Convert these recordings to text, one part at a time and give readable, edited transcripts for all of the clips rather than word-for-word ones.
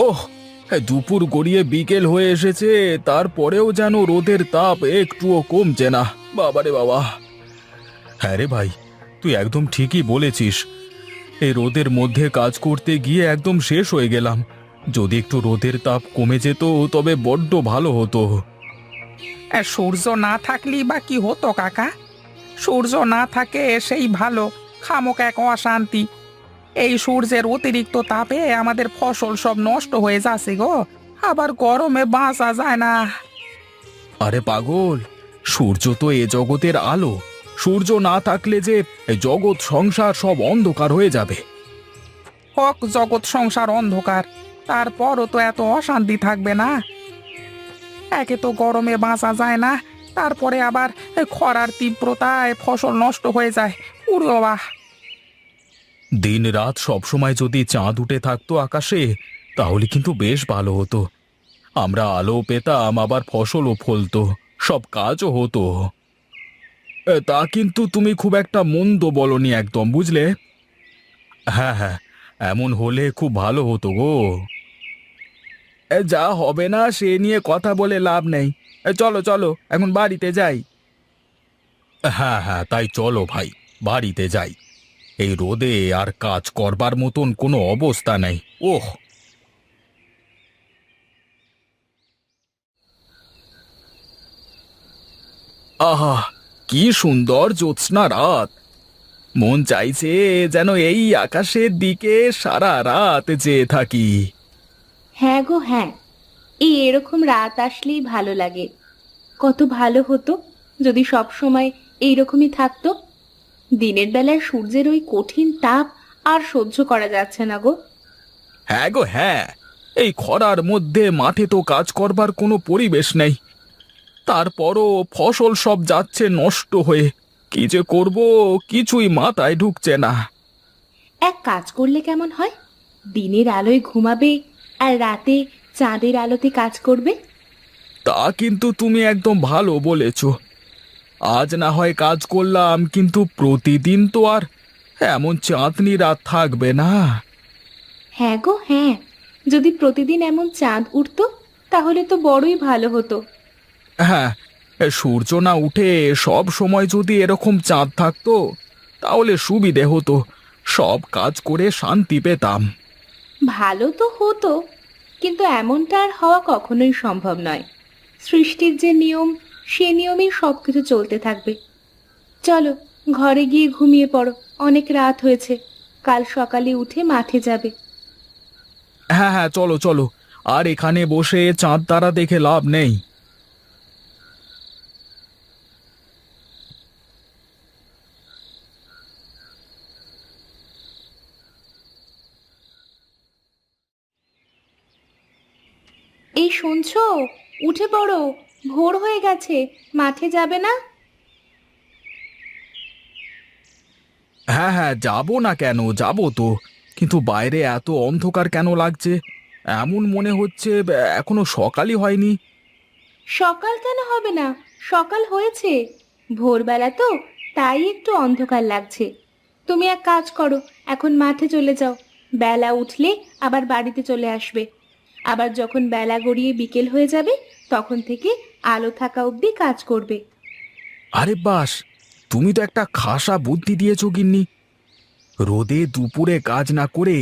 ওহ, দুপুর গড়িয়ে বিকেল হয়ে এসেছে, তারপরেও যেন রোদের তাপ একটুও কমছে না। বাবারে বাবা! হ্যাঁ রে ভাই, তুই একদম ঠিকই বলেছিস। এই রোদের মধ্যে কাজ করতে গিয়ে একদম শেষ হয়ে গেলাম। যদি একটু রোদের তাপ কমে যেত তবে বড্ড ভালো হতো। সূর্য না থাকলেই বা কি হতো কাকা? সূর্য না থাকে সেই ভালো, খামোকা এক অশান্তি। এই সূর্যের অতিরিক্ত তাপে আমাদের ফসল সব নষ্ট হয়ে যাচ্ছে গো। আবার গরমে বাঁচা যায় না। আরে পাগল, সূর্য তো এ জগতের আলো। সূর্য না থাকলে যে এই জগৎ সংসার সব অন্ধকার হয়ে যাবে। হোক জগৎ সংসার অন্ধকার, তারপরও তো এত অশান্তি থাকবে না। একে তো গরমে বাঁচা যায় না, তারপরে আবার খরার তীব্রতায় ফসল নষ্ট হয়ে যায়। উরে বাবা! দিন রাত সবসময় যদি চাঁদ উঠে থাকতো আকাশে, তাহলে কিন্তু বেশ ভালো হতো। আমরা আলো পেতাম, আবার ফসলও ফলতো, সব কাজও হতো। তা কিন্তু তুমি খুব একটা মন্দ বলনি একদম, বুঝলে? হ্যাঁ হ্যাঁ, এমন হলে খুব ভালো হতো গো। যা হবে না সে নিয়ে কথা বলে লাভ নেই। চলো চলো, এখন বাড়িতে যাই। হ্যাঁ হ্যাঁ, তাই চলো ভাই, বাড়িতে যাই। এই রোদে আর কাজ করবার মতন কোনো অবস্থা নেই। ওহ! আহা, কি সুন্দর জ্যোৎস্না রাত! মন চাইছে যেন এই আকাশের দিকে সারা রাত চেয়ে থাকি। হ্যাঁ গো হ্যাঁ, এই এরকম রাত আসলেই ভালো লাগে। কত ভালো হতো যদি সব সময় এইরকমই থাকতো। দিনের বেলায় সূর্যের ওই কঠিন তাপ আর সহ্য করা যাচ্ছে না গো। হ্যাঁ গো হ্যাঁ, এই খরার মধ্যে মাঠে তো কাজ করবার কোনো পরিবেশ নেই। তারপরও ফসল সব যাচ্ছে নষ্ট হয়ে। কি যে করব, কিছুই মাথায় ঢুকছে না। এক কাজ করলে কেমন হয়? দিনের আলোয় ঘুমাবে আর রাতে চাঁদের আলোতে কাজ করবে। তা কিন্তু তুমি একদম ভালো বলেছ। আজ না হয় কাজ করলাম, কিন্তু প্রতিদিন তো আর এমন চাঁদনি রাত থাকবে না। হ্যাঁ গো হ্যাঁ, যদি প্রতিদিন এমন চাঁদ উঠতো তাহলে তো বড়ই ভালো হতো। হ্যাঁ, সূর্য না উঠে সব সময় যদি এরকম চাঁদ থাকতো, তাহলে সুবিধে হতো। সব কাজ করে শান্তি পেতাম। ভালো তো হতো, কিন্তু এমনটা আর হওয়া কখনোই সম্ভব নয়। সৃষ্টির যে নিয়ম, সে নিয়মেই সবকিছু চলতে থাকবে। চলো, ঘরে গিয়ে ঘুমিয়ে পড়ো, অনেক রাত হয়েছে। কাল সকালে উঠে মাঠে যাবে। হ্যাঁ হ্যাঁ, চলো চলো। আর এখানে বসে চাঁদ তারা দেখে লাভ নেই। এই শুনছো? উঠে পড়ো, ভোর হয়ে গেছে, মাঠে যাবে না? হ্যাঁ হ্যাঁ, যাবো না কেন, যাবো তো। কিন্তু বাইরে এত অন্ধকার কেন লাগছে? এমন মনে হচ্ছে এখনো সকালই হয়নি। সকাল কেন হবে না? সকাল হয়েছে। ভোরবেলা তো, তাই একটু অন্ধকার লাগছে। তুমি এক কাজ করো, এখন মাঠে চলে যাও। বেলা উঠলে আবার বাড়িতে চলে আসবে। আবার যখন বেলা গড়িয়ে বিকেল হয়ে যাবে, তখন থেকে আলো থাকা অবধি কাজ করবে। আরে বাস, তুমি তো একটা খাসা বুদ্ধি দিয়েছো গিন্নি। রোদে দুপুরে কাজ না করে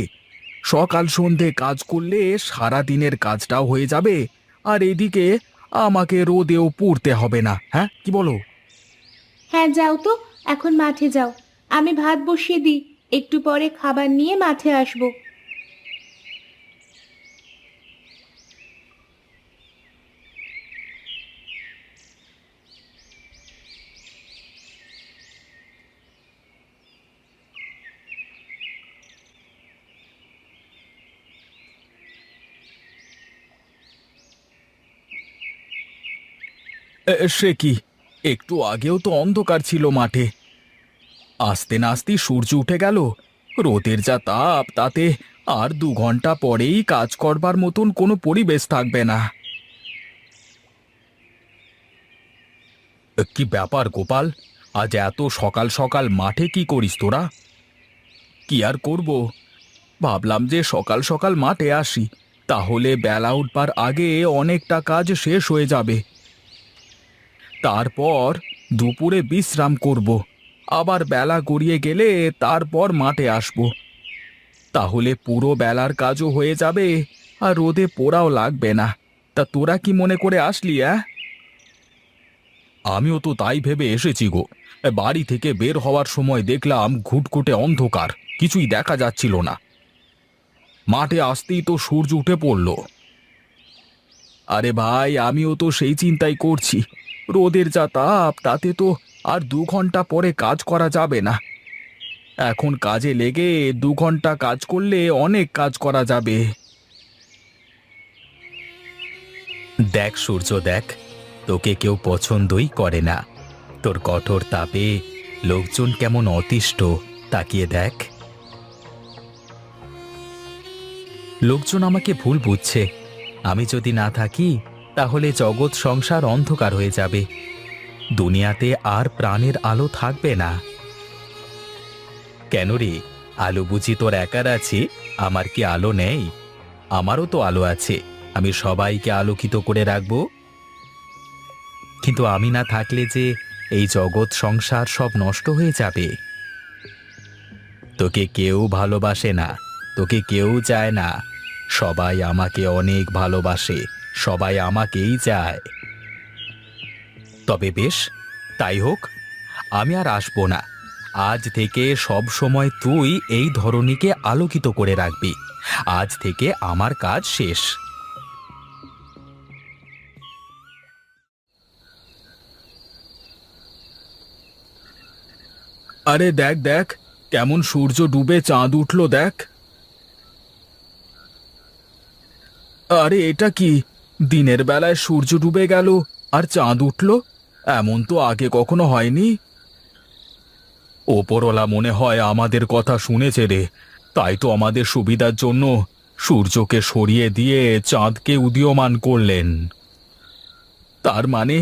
সকাল সন্ধে কাজ করলে সারা দিনের কাজটাও হয়ে যাবে, আর এদিকে আমাকে রোদেও পুড়তে হবে না। হ্যাঁ, কি বলো? হ্যাঁ যাও তো, এখন মাঠে যাও। আমি ভাত বসিয়ে দিই, একটু পরে খাবার নিয়ে মাঠে আসবো। সে কি, একটু আগেও তো অন্ধকার ছিল মাঠে। আস্তে না আস্তে সূর্য উঠে গেল। রোদের যা তাপ, তাতে আর 2 ঘন্টা পরেই কাজ করবার মতন কোনো পরিবেশ থাকবে না। কি ব্যাপার গোপাল, আজ এত সকাল সকাল মাঠে কি করিস তোরা? কি আর করব, ভাবলাম যে সকাল সকাল মাঠে আসি। তাহলে বেলা উঠবার আগে অনেকটা কাজ শেষ হয়ে যাবে। তারপর দুপুরে বিশ্রাম করব, আবার বেলা গড়িয়ে গেলে তারপর মাঠে আসব। তাহলে পুরো বেলার কাজও হয়ে যাবে, আর রোদে পোড়াও লাগবে না। তা তোরা কি মনে করে আসলি? আমিও তো তাই ভেবে এসেছি গো। বাড়ি থেকে বের হওয়ার সময় দেখলাম ঘুটঘুটে অন্ধকার, কিছুই দেখা যাচ্ছিল না। মাঠে আসতেই তো সূর্য উঠে পড়ল। আরে ভাই, আমিও তো সেই চিন্তাই করছি। রোদের যা তাপ, তাতে তো আর 2 ঘন্টা পরে কাজ করা যাবে না। এখন কাজে লেগে 2 ঘন্টা কাজ করলে অনেক কাজ করা যাবে। দেখ সূর্য, দেখ, তোকে কেউ পছন্দই করে না। তোর কঠোর তাপে লোকজন কেমন অতিষ্ঠ, তাকিয়ে দেখ। লোকজন আমাকে ভুল বুঝছে। আমি যদি না থাকি তাহলে জগৎ সংসার অন্ধকার হয়ে যাবে, দুনিয়াতে আর প্রাণের আলো থাকবে না। কেন রে, আলো বুঝি তোর একার আছে? আমার কি আলো নেই? আমারও তো আলো আছে, আমি সবাইকে আলোকিত করে রাখব। কিন্তু আমি না থাকলে যে এই জগৎ সংসার সব নষ্ট হয়ে যাবে। তোকে কেউ ভালোবাসে না, তোকে কেউ চায় না। সবাই আমাকে অনেক ভালোবাসে, সবাই আমাকেই চায়। তবে বেশ, তাই হোক, আমি আর আসবো না। আজ থেকে সব সময় তুই এই ধরনীকে আলোকিত করে রাখবি। আজ থেকে আমার কাজ শেষ। আরে দেখ দেখ, কেমন সূর্য ডুবে চাঁদ উঠল, দেখ। আরে এটা কি? দিনের বেলায় সূর্য ডুবে গেল আর চাঁদ উঠল, এমন তো আগে কখনো হয়নি। ওপরওয়ালা মনে হয় আমাদের কথা শুনেছে রে, তাই তো আমাদের সুবিধার জন্য সূর্যকে সরিয়ে দিয়ে চাঁদকে উদীয়মান করলেন। তার মানে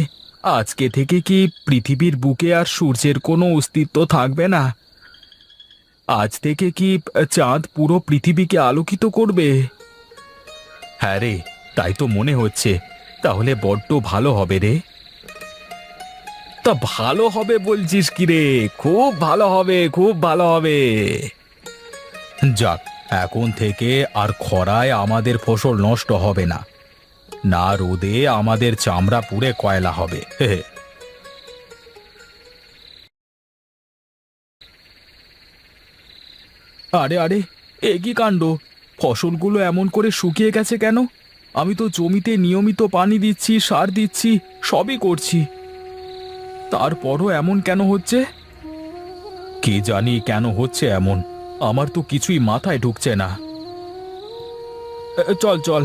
আজকে থেকে কি পৃথিবীর বুকে আর সূর্যের কোনো অস্তিত্ব থাকবে না? আজ থেকে কি চাঁদ পুরো পৃথিবীকে আলোকিত করবে? হ্যাঁ রে, তাই তো মনে হচ্ছে। তাহলে বড্ড ভালো হবে রে। তা ভালো হবে বলছিস কি রে? খুব ভালো হবে, খুব ভালো হবে। যাক, এখন থেকে আর খরায় আমাদের ফসল নষ্ট হবে না, না রোদে আমাদের চামড়া পুড়ে কয়লা হবে। হে হে। আরে আরে, এ কি কাণ্ড! ফসলগুলো এমন করে শুকিয়ে গেছে কেন? আমি তো জমিতে নিয়মিত পানি দিচ্ছি, সার দিচ্ছি, সবই করছি, তারপরও এমন কেন হচ্ছে? কে জানি কেন হচ্ছে এমন, আমার তো কিছুই মাথায় ঢুকছে না। চল চল,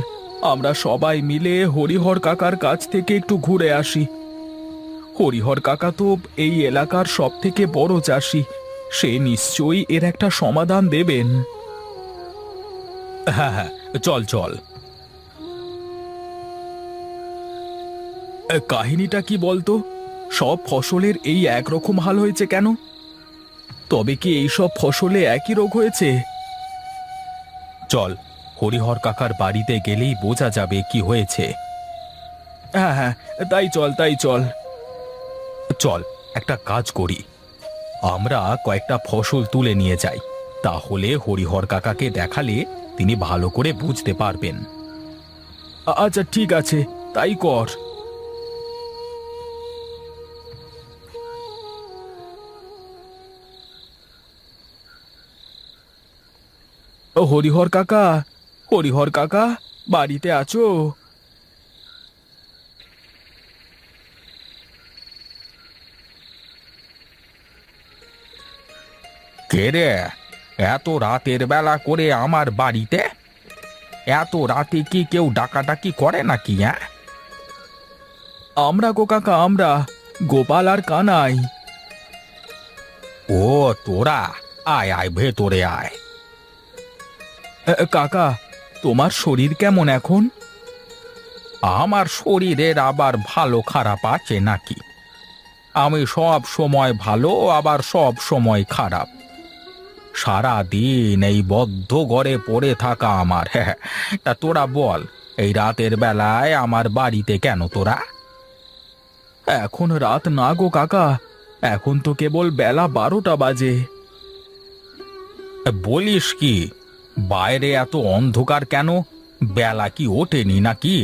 আমরা সবাই মিলে হরিহর কাকার কাছ থেকে একটু ঘুরে আসি। হরিহর কাকা তো এই এলাকার সব থেকে বড় চাষি, সে নিশ্চয়ই এর একটা সমাধান দেবেন। হ্যাঁ হ্যাঁ, চল চল। কাহিনীটা কি বলতো? সব ফসলের এই একরকম হাল হয়েছে কেন? তবে কি এই সব ফসলে একই রোগ হয়েছে? চল, হরিহর কাকার বাড়িতে গেলেই বোঝা যাবে কি হয়েছে। হ্যাঁ হ্যাঁ, তাই চল তাই চল। চল, একটা কাজ করি, আমরা কয়েকটা ফসল তুলে নিয়ে যাই, তাহলে হরিহর কাকাকে দেখালে তিনি ভালো করে বুঝতে পারবেন। আচ্ছা ঠিক আছে, তাই কর। হরিহর কাকা, হরিহর কাকা, বাড়িতে আছো? কে রে, এত রাতের বেলা করে আমার বাড়িতে? এত রাতে কি কেউ ডাকাডাকি করে নাকি? আমরা গো কাকা, আমরা গোপাল আর কানাই। ও তোরা, আয় আয়, ভেতরে আয়। কাকা, তোমার শরীর কেমন এখন? আমার শরীরের আবার ভালো খারাপ আছে নাকি? আমি সব সময় ভালো, আবার সব সময় খারাপ। সারা দিন এই বদ্ধ ঘরে পড়ে থাকা আমার। হ্যাঁ, তা তোরা বল, এই রাতের বেলায় আমার বাড়িতে কেন তোরা? এখন রাত না গো কাকা, এখন তো কেবল বেলা 12টা বাজে। বলিস কি? বাইরে এত অন্ধকার কেন? বেলা কি ওঠেনি নাকি?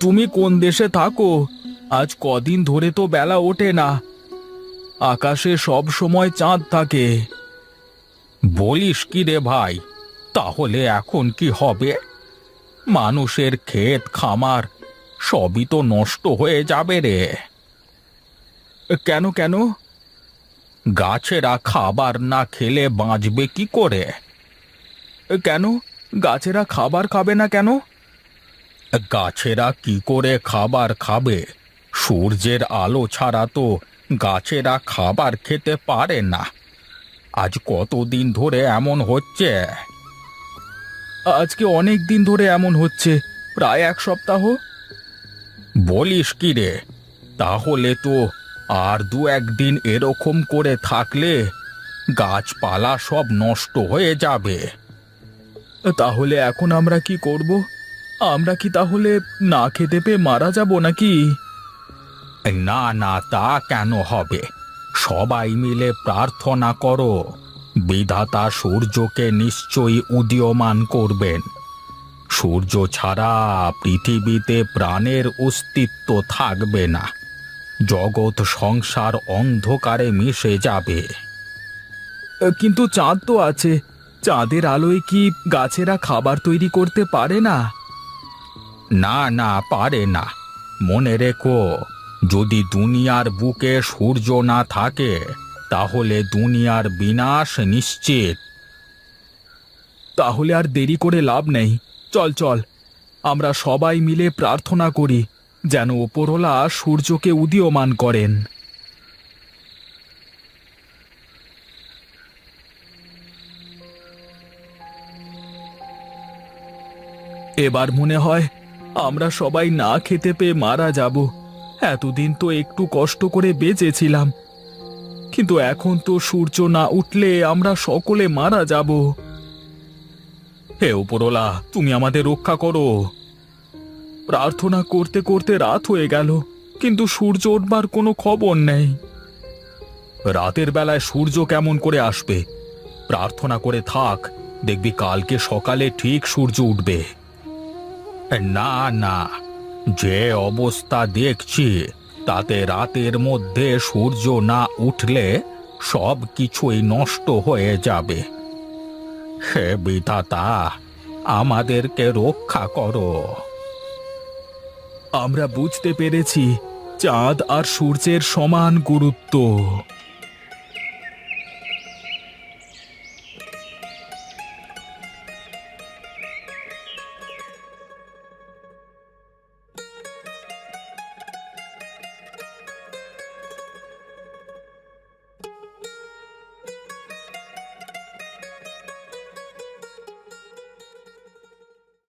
তুমি কোন দেশে থাকো? আজ কদিন ধরে তো বেলা ওঠে না, আকাশে সব সময় চাঁদ থাকে। বলিস কি রে ভাই? তাহলে এখন কি হবে? মানুষের ক্ষেত খামার সবই তো নষ্ট হয়ে যাবে রে। কেন কেন? গাছেরা খাবার না খেলে বাঁচবে কি করে? কেন গাছেরা খাবার খাবে না কেন? গাছেরা কি করে খাবার খাবে? সূর্যের আলো ছাড়া তো গাছেরা খাবার খেতে পারে না। আজ কতদিন ধরে এমন হচ্ছে? আজকে অনেক দিন ধরে এমন হচ্ছে, প্রায় 1 সপ্তাহ। বলিস কি রে? তাহলে তো আর 2-1 দিন এরকম করে থাকলে গাছপালা সব নষ্ট হয়ে যাবে। তাহলে এখন আমরা কি করব? আমরা কি তাহলে না খেতে পেয়ে মারা যাব নাকি? না না, তা কেন হবে? সবাই মিলে প্রার্থনা করো, বিধাতা সূর্যকে নিশ্চয়ই উদীয়মান করবেন। সূর্য ছাড়া পৃথিবীতে প্রাণের অস্তিত্ব থাকবে না, জগৎ সংসার অন্ধকারে মিশে যাবে। কিন্তু চাঁদ তো আছে, চাঁদের আলোয় কি গাছেরা খাবার তৈরি করতে পারে না? না না, পারে না। মনে রেখো, যদি দুনিয়ার বুকে সূর্য না থাকে তাহলে দুনিয়ার বিনাশ নিশ্চিত। তাহলে আর দেরি করে লাভ নেই, চল চল, আমরা সবাই মিলে প্রার্থনা করি যেন ওপরওয়ালা সূর্যকে উদীয়মান করেন। এবার মনে হয় আমরা সবাই না খেতে পেয়ে মারা যাব। এতদিন তো একটু কষ্ট করে বেঁচেছিলাম, কিন্তু এখন তো সূর্য না উঠলে আমরা সকলে মারা যাব। হে উপরওয়ালা, তুমি আমাদের রক্ষা করো। প্রার্থনা করতে করতে রাত হয়ে গেল, কিন্তু সূর্য উঠবার কোনো খবর নেই। রাতের বেলায় সূর্য কেমন করে আসবে? প্রার্থনা করে থাক, দেখবি কালকে সকালে ঠিক সূর্য উঠবে। না না, যে অবস্থা দেখছি তাতে রাতের মধ্যে সূর্য না উঠলে সব কিছুই নষ্ট হয়ে যাবে। হে বিধাতা, আমাদেরকে রক্ষা করো। আমরা বুঝতে পেরেছি চাঁদ আর সূর্যের সমান গুরুত্ব।